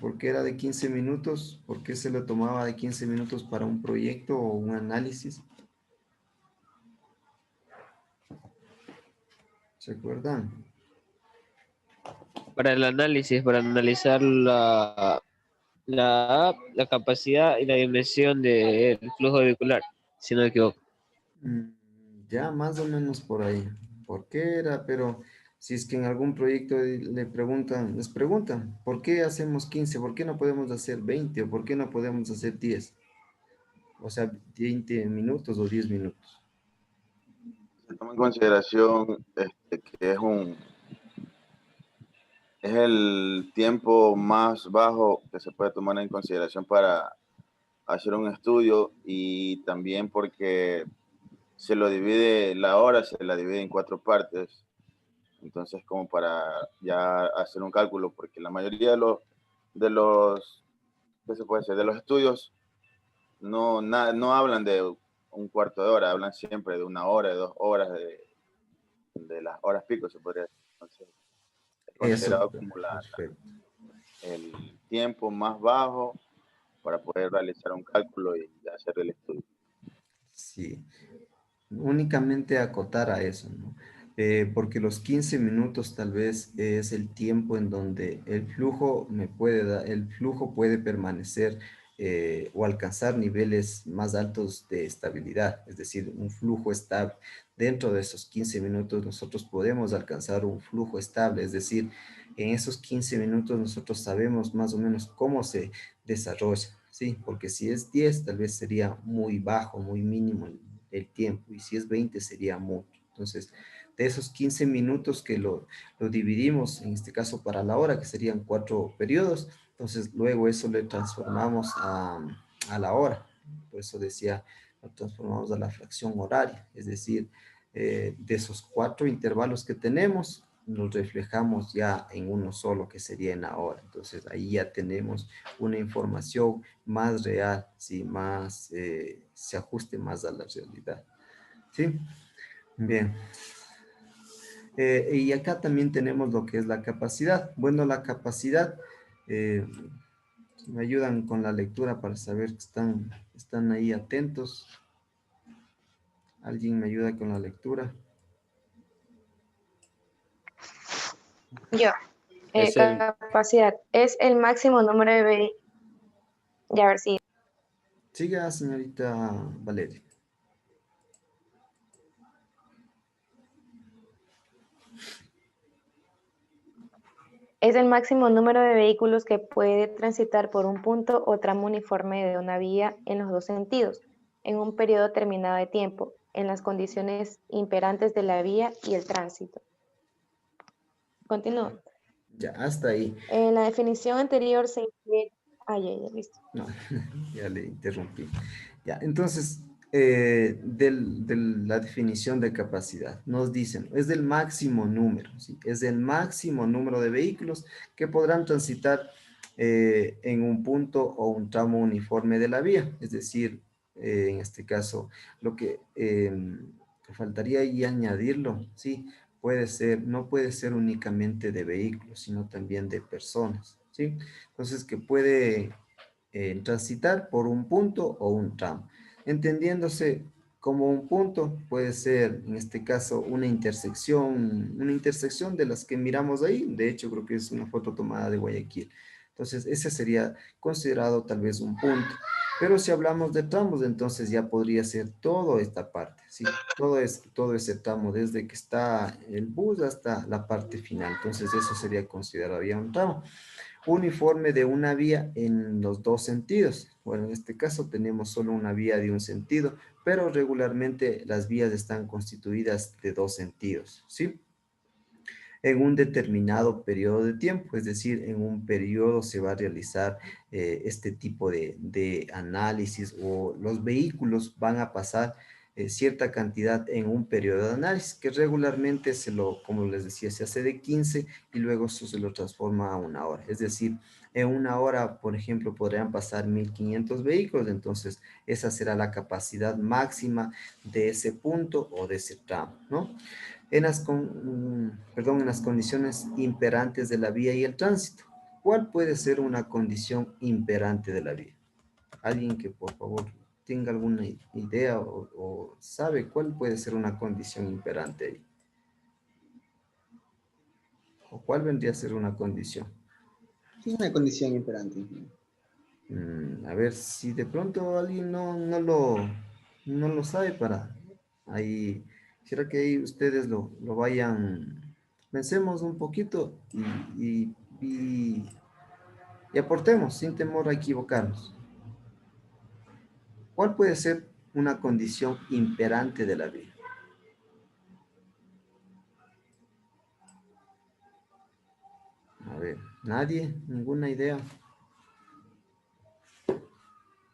¿Por qué era de 15 minutos? ¿Por qué se lo tomaba de 15 minutos para un proyecto o un análisis? ¿Se acuerdan? Para el análisis, para analizar la capacidad y la dimensión del flujo vehicular, si no me equivoco. Ya más o menos por ahí. ¿Por qué era? Pero si es que en algún proyecto les preguntan, ¿por qué hacemos 15? ¿Por qué no podemos hacer 20? ¿O por qué no podemos hacer 10? O sea, 20 minutos o 10 minutos. Se toma en consideración que es el tiempo más bajo que se puede tomar en consideración para hacer un estudio y también porque se lo divide, la hora se la divide en 4 partes. Entonces, como para ya hacer un cálculo, porque la mayoría ¿qué se puede decir? De los estudios no hablan de un cuarto de hora, hablan siempre de 1 hora, de 2 horas, de las horas pico, se podría decir. Entonces, es Eso, considerado como perfecto. el tiempo más bajo para poder realizar un cálculo y hacer el estudio. Sí, únicamente acotar a eso, ¿no? porque los 15 minutos tal vez es el tiempo en donde el flujo el flujo puede permanecer o alcanzar niveles más altos de estabilidad, es decir, un flujo estable. Dentro de esos 15 minutos nosotros podemos alcanzar un flujo estable, es decir, en esos 15 minutos nosotros sabemos más o menos cómo se desarrolla, ¿sí? Porque si es 10 tal vez sería muy bajo, muy mínimo el tiempo, y si es 20 sería mucho. Entonces, de esos 15 minutos que lo dividimos, en este caso para la hora, que serían 4 periodos, entonces luego eso le transformamos a la hora. Por eso decía, lo transformamos a la fracción horaria, es decir, de esos 4 intervalos que tenemos, nos reflejamos ya en uno solo, que sería en la hora. Entonces ahí ya tenemos una información más real, ¿sí? Más, se ajuste más a la realidad. ¿Sí? Bien. Y acá también tenemos lo que es la capacidad. Bueno, la capacidad, me ayudan con la lectura para saber que están ahí atentos. ¿Alguien me ayuda con la lectura? Yo. Es el, Capacidad. Es el máximo número de vehículos. Ya, a ver si. Siga, señorita Valeria. Es el máximo número de vehículos que puede transitar por un punto o tramo uniforme de una vía en los dos sentidos, en un periodo determinado de tiempo, en las condiciones imperantes de la vía y el tránsito. Continúo. Ya, hasta ahí. En la definición anterior se incluye... ya, listo. No, ya le interrumpí. Ya, entonces, de la definición de capacidad, nos dicen, es del máximo número, ¿sí? Es del máximo número de vehículos que podrán transitar en un punto o un tramo uniforme de la vía. Es decir, en este caso, lo que faltaría ahí añadirlo, ¿sí? Puede ser, no puede ser únicamente de vehículos, sino también de personas, ¿sí? Entonces, que puede transitar por un punto o un tramo. Entendiéndose como un punto, puede ser en este caso una intersección de las que miramos ahí. De hecho, creo que es una foto tomada de Guayaquil. Entonces, ese sería considerado tal vez un punto. Pero si hablamos de tramos, entonces ya podría ser toda esta parte, ¿sí? Todo ese tramo, desde que está el bus hasta la parte final. Entonces, eso sería considerado ya un tramo uniforme de una vía en los dos sentidos. Bueno, en este caso tenemos solo una vía de un sentido, pero regularmente las vías están constituidas de dos sentidos, ¿sí? En un determinado periodo de tiempo, es decir, en un periodo se va a realizar este tipo de análisis o los vehículos van a pasar cierta cantidad en un periodo de análisis que regularmente como les decía, se hace de 15 y luego eso se lo transforma a una hora. Es decir, en una hora, por ejemplo, podrían pasar 1500 vehículos, entonces esa será la capacidad máxima de ese punto o de ese tramo, ¿no? En las condiciones imperantes de la vía y el tránsito. ¿Cuál puede ser una condición imperante de la vía? Alguien que por favor tenga alguna idea o sabe cuál puede ser una condición imperante ahí. ¿O cuál vendría a ser una condición? ¿Qué es una condición imperante? A ver si de pronto alguien no lo sabe para ahí. Quisiera que ahí ustedes lo vayan, pensemos un poquito y aportemos sin temor a equivocarnos. ¿Cuál puede ser una condición imperante de la vida? A ver, nadie, ninguna idea.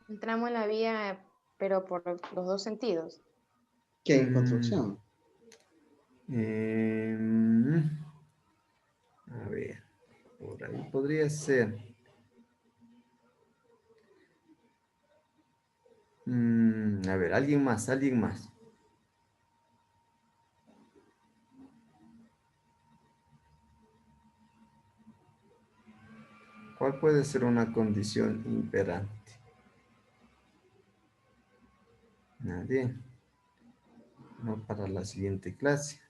Entramos en la vía, pero por los dos sentidos. ¿Qué en Mm, construcción? em, a ver, por ahí podría ser. A ver, alguien más, alguien más. ¿Cuál puede ser una condición imperante? Nadie. No para la siguiente clase.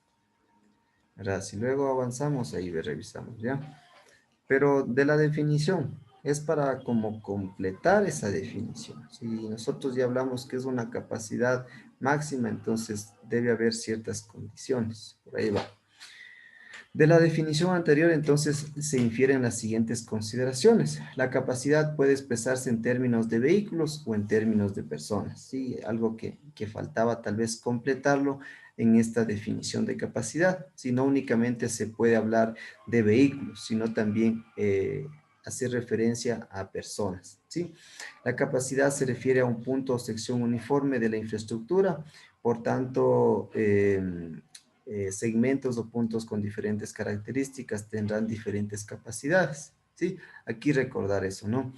¿verdad? Si luego avanzamos, ahí revisamos, ¿ya? Pero de la definición, es para como completar esa definición. Si nosotros ya hablamos que es una capacidad máxima, entonces debe haber ciertas condiciones. Por ahí va. De la definición anterior, entonces, se infieren las siguientes consideraciones. La capacidad puede expresarse en términos de vehículos o en términos de personas. Sí, algo que faltaba tal vez completarlo en esta definición de capacidad. Si no únicamente se puede hablar de vehículos, sino también hacer referencia a personas. ¿Sí? La capacidad se refiere a un punto o sección uniforme de la infraestructura. Por tanto, segmentos o puntos con diferentes características tendrán diferentes capacidades, ¿sí? Aquí recordar eso, ¿no?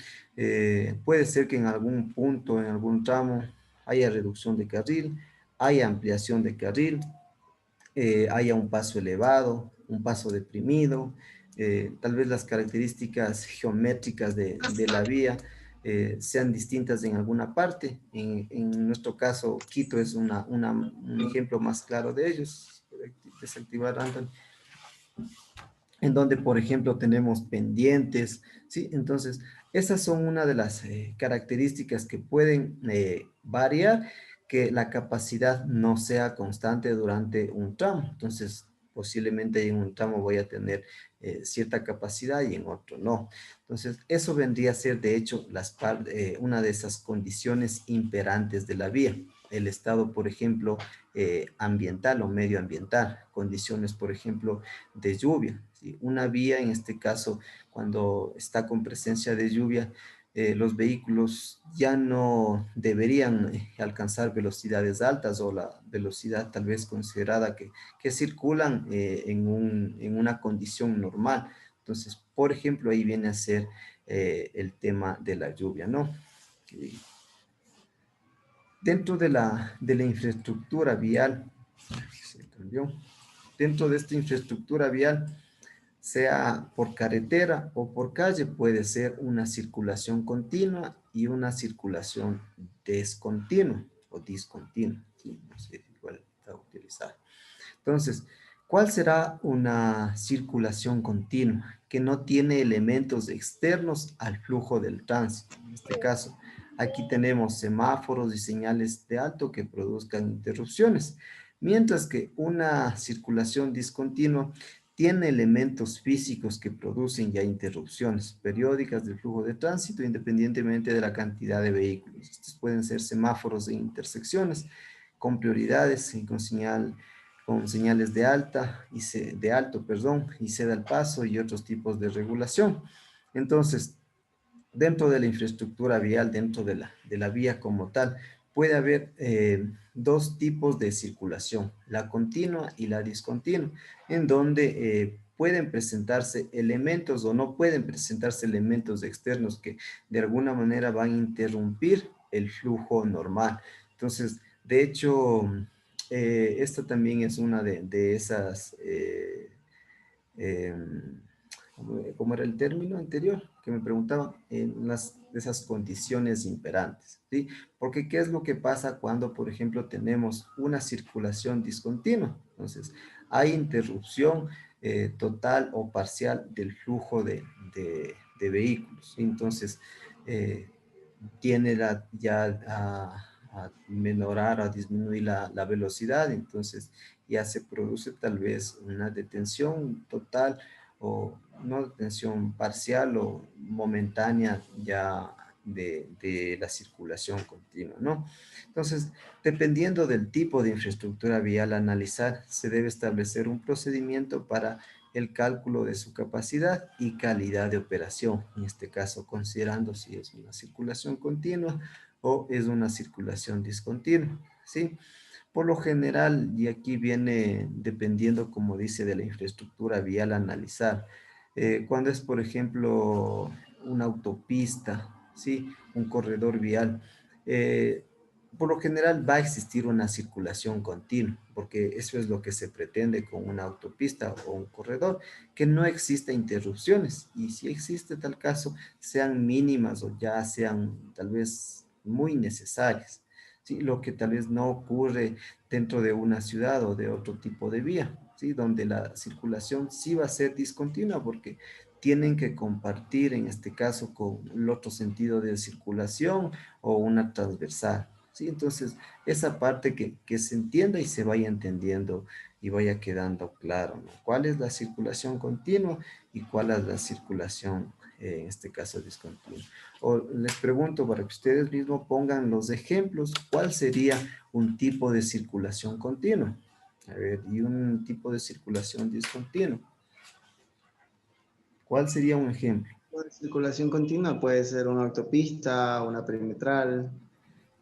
Puede ser que en algún punto, en algún tramo, haya reducción de carril, haya ampliación de carril, haya un paso elevado, un paso deprimido, tal vez las características geométricas de la vía sean distintas en alguna parte. En nuestro caso, Quito es un ejemplo más claro de ellos. Desactivar random, en donde, por ejemplo, tenemos pendientes, ¿sí? Entonces, esas son una de las características que pueden variar, que la capacidad no sea constante durante un tramo. Entonces, posiblemente en un tramo voy a tener cierta capacidad y en otro no. Entonces, eso vendría a ser, de hecho, una de esas condiciones imperantes de la vía. El estado, por ejemplo, ambiental o medioambiental, condiciones, por ejemplo, de lluvia, ¿sí? Una vía, en este caso, cuando está con presencia de lluvia, los vehículos ya no deberían alcanzar velocidades altas o la velocidad tal vez considerada que circulan en una condición normal. Entonces, por ejemplo, ahí viene a ser el tema de la lluvia, ¿no? Dentro de la infraestructura vial, se cambió. Dentro de esta infraestructura vial, sea por carretera o por calle, puede ser una circulación continua y una circulación descontinua o discontinua. Sí, no sé cuál está utilizado. Entonces, ¿cuál será una circulación continua que no tiene elementos externos al flujo del tránsito? En este caso, aquí tenemos semáforos y señales de alto que produzcan interrupciones, mientras que una circulación discontinua tiene elementos físicos que producen ya interrupciones periódicas del flujo de tránsito independientemente de la cantidad de vehículos. Estos pueden ser semáforos de intersecciones con prioridades y con señales de de alto, perdón, y ceda al paso y otros tipos de regulación. Entonces, dentro de la infraestructura vial, dentro de la vía como tal, puede haber dos tipos de circulación, la continua y la discontinua, en donde pueden presentarse elementos o no pueden presentarse elementos externos que de alguna manera van a interrumpir el flujo normal. Entonces, de hecho, esta también es una de esas, ¿cómo era el término anterior que me preguntaba? De esas condiciones imperantes, ¿sí? Porque ¿qué es lo que pasa cuando, por ejemplo, tenemos una circulación discontinua? Entonces, hay interrupción total o parcial del flujo de vehículos. Entonces, tiene ya a menorar, a disminuir la velocidad, entonces ya se produce tal vez una detención total o no detención parcial o momentánea ya de la circulación continua, ¿no? Entonces, dependiendo del tipo de infraestructura vial a analizar, se debe establecer un procedimiento para el cálculo de su capacidad y calidad de operación, en este caso considerando si es una circulación continua o es una circulación discontinua, ¿sí? Por lo general, y aquí viene dependiendo, como dice, de la infraestructura vial a analizar, cuando es, por ejemplo, una autopista, ¿sí? Un corredor vial, por lo general va a existir una circulación continua, porque eso es lo que se pretende con una autopista o un corredor, que no exista interrupciones, y si existe tal caso, sean mínimas o ya sean tal vez muy necesarias, ¿sí? Lo que tal vez no ocurre dentro de una ciudad o de otro tipo de vía, ¿sí? Donde la circulación sí va a ser discontinua porque tienen que compartir en este caso con el otro sentido de circulación o una transversal, ¿sí? Entonces, esa parte que se entienda y se vaya entendiendo y vaya quedando claro, ¿no? ¿Cuál es la circulación continua y cuál es la circulación, en este caso, discontinua? O les pregunto para que ustedes mismos pongan los ejemplos, ¿cuál sería un tipo de circulación continua? A ver, y un tipo de circulación discontinua. ¿Cuál sería un ejemplo? La circulación continua puede ser una autopista, una perimetral.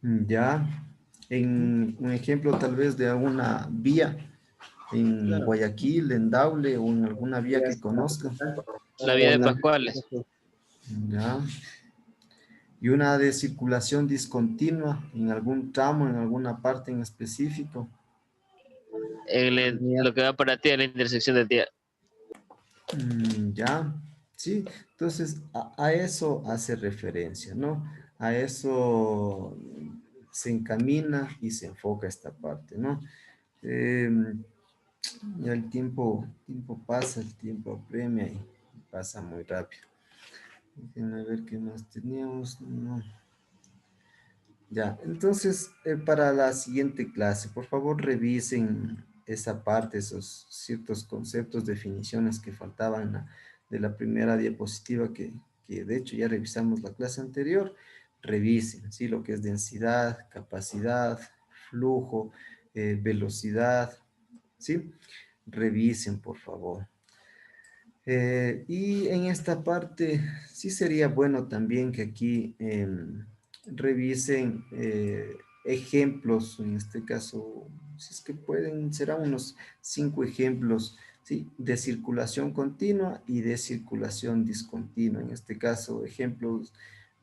Ya, en un ejemplo tal vez de alguna vía en Claro. Guayaquil, en Daule o en alguna vía Podría que ser una conozcan. perimetral, La vía o de una- Pascuales. Ya. Y una de circulación discontinua en algún tramo, en alguna parte en específico. Lo que va para ti a la intersección de tía. Ya, sí, entonces a eso hace referencia, ¿no? A eso se encamina y se enfoca esta parte, ¿no? Ya el tiempo pasa, el tiempo apremia y pasa muy rápido. Déjenme ver qué más teníamos. No. Ya, entonces, para la siguiente clase, por favor revisen esa parte, esos ciertos conceptos, definiciones que faltaban de la primera diapositiva que de hecho ya revisamos la clase anterior. Revisen, ¿sí? Lo que es densidad, capacidad, flujo, velocidad, ¿sí? Revisen, por favor. Y en esta parte sí sería bueno también que aquí revisen ejemplos, en este caso, si es que pueden, serán unos 5 ejemplos, ¿sí? De circulación continua y de circulación discontinua. En este caso, ejemplos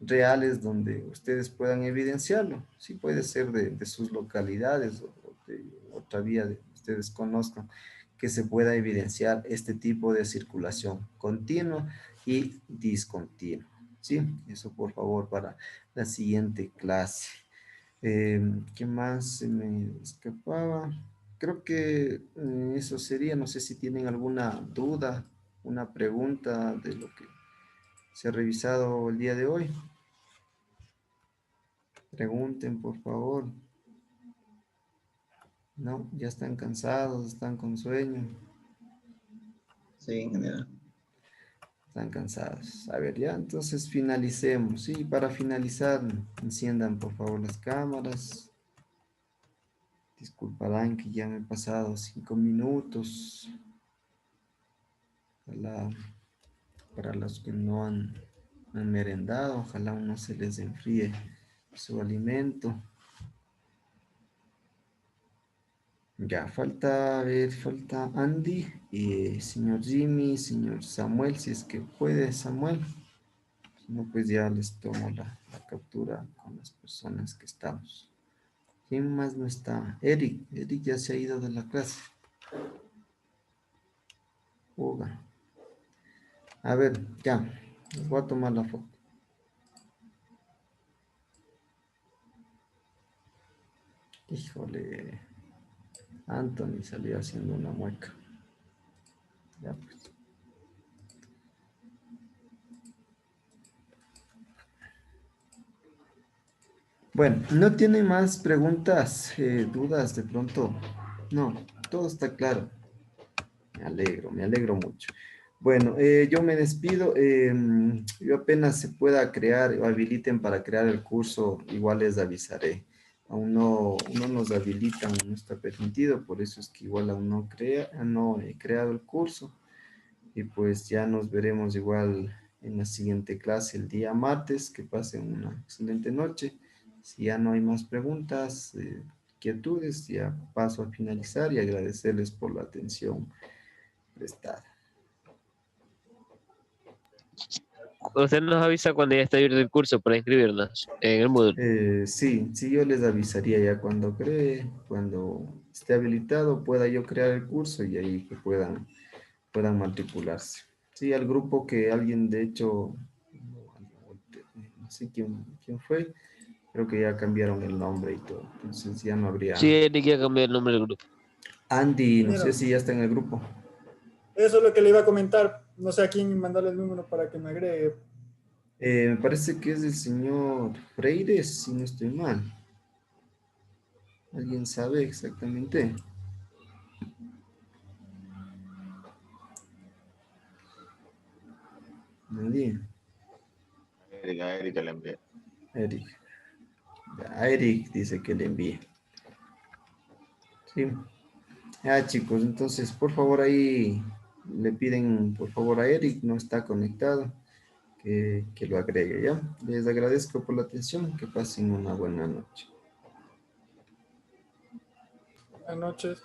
reales donde ustedes puedan evidenciarlo. Sí puede ser de sus localidades o de otra vía que ustedes conozcan que se pueda evidenciar este tipo de circulación continua y discontinua. ¿Sí? Eso por favor para la siguiente clase. ¿Qué más se me escapaba? Creo que eso sería, no sé si tienen alguna duda, una pregunta de lo que se ha revisado el día de hoy. Pregunten, por favor. No, ya están cansados, están con sueño. Sí, en general. Están cansados. A ver, ya, entonces finalicemos. Sí, para finalizar, enciendan por favor las cámaras. Disculparán que ya me he pasado 5 minutos. Ojalá, para los que no han merendado, ojalá no se les enfríe su alimento. Ya, falta, a ver, falta Andy y señor Jimmy, señor Samuel, si es que puede Samuel. Si no, pues ya les tomo la captura con las personas que estamos. ¿Quién más no está? Eric. Eric ya se ha ido de la clase. Uga. A ver, ya. Les voy a tomar la foto. Híjole. Anthony salió haciendo una mueca. Ya pues. Bueno, ¿no tiene más preguntas, dudas de pronto? No, todo está claro. Me alegro mucho. Bueno, yo me despido. Yo apenas se pueda crear o habiliten para crear el curso, igual les avisaré. Aún no nos habilitan, no está permitido, por eso es que igual aún no he creado el curso. Y pues ya nos veremos igual en la siguiente clase el día martes. Que pasen una excelente noche. Si ya no hay más preguntas, inquietudes, ya paso a finalizar y agradecerles por la atención prestada. Usted nos avisa cuando ya esté abierto el curso para inscribirnos en el Moodle. Sí, yo les avisaría ya cuando esté habilitado, pueda yo crear el curso y ahí que puedan matricularse. Sí, al grupo que alguien, de hecho, no sé quién fue, creo que ya cambiaron el nombre y todo, entonces ya no habría, Sí, Eric ya cambió el nombre del grupo. Andy, no Mira. sé si ya está en el grupo. Eso es lo que le iba a comentar. No sé a quién mandarle el número para que me agregue. Me parece que es el señor Freire, si no estoy mal. ¿Alguien sabe exactamente? Nadie. A Erika le envié. Eric. A Eric dice que le envíe. Sí. Ah, chicos, entonces, por favor, ahí le piden, por favor, a Eric, no está conectado, que lo agregue, ¿ya? Les agradezco por la atención, que pasen una buena noche. Buenas noches.